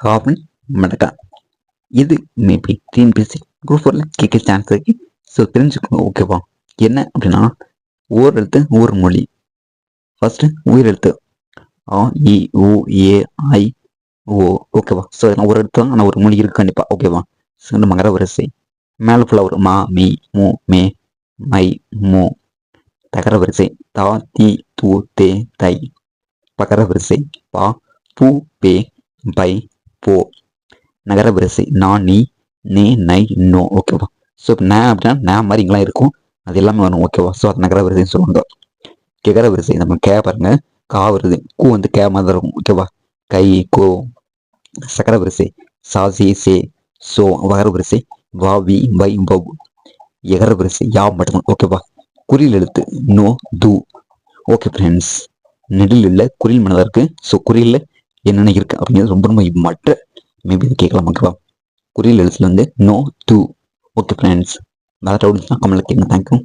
காவல் மடக்கா. இது maybe TNPSC group 4ல கேட்க சான்ஸ் இருக்கு. ஸோ தெரிஞ்சுக்கோங்க. ஓகேவா? என்ன அப்படின்னா ஓர் எழுத்து ஓர் மொழி. ஃபர்ஸ்ட் உயிரெழுத்து ஆ இ உ ஏ ஐ ஓ. ஓகேவா? ஸோ இதெல்லாம் ஒரு எழுத்து தான், ஆனால் ஒரு மொழி இருக்கு கண்டிப்பாக. ஓகேவா? ஸோ மகர வரிசை மேலே ஃபுல்லாக ஒரு மா மீ மூ மே மை மோ. தகர வரிசை தா தி து தே தை. பகர வரிசை பா பூ பே பை போ. நகர வரிசை நா நீ நே நை நோ. ஓகேவா? ஸோ இப்போ நே அப்படின்னா நே மாதிரி இங்கெல்லாம் இருக்கும், அது எல்லாமே வரும். ஓகேவா? ஸோ அது நகர வரிசைன்னு சொல்லுவாங்க. கெகர வரிசை நம்ம கே பாருங்க, கா வருது, கூ வந்து கே மாதிரி தான் இருக்கும். ஓகேவா? கை கோ. சக்கர வரிசை சா சி சே சோ. வகர வரிசை வா வி வை வவ். எகர வரிசை யா மட்டும்தான். ஓகேவா? குறில் எழுத்து நோ து. ஓகே ஃப்ரெண்ட்ஸ், நெடில் இல்லை குறில் மனதாக இருக்கு. ஸோ குறியில் என்னென்ன இருக்கு அப்படிங்கிறது ரொம்ப ரொம்ப மற்ற மேபி இது கேட்கலாம். ஓகேவா? குறில் எழுத்துல வந்து நோ து. ஓகே ஃப்ரெண்ட்ஸ், வேறு டவுட்ஸ்னா கமெண்ட்ல கேட்குங்க. தேங்க்யூ.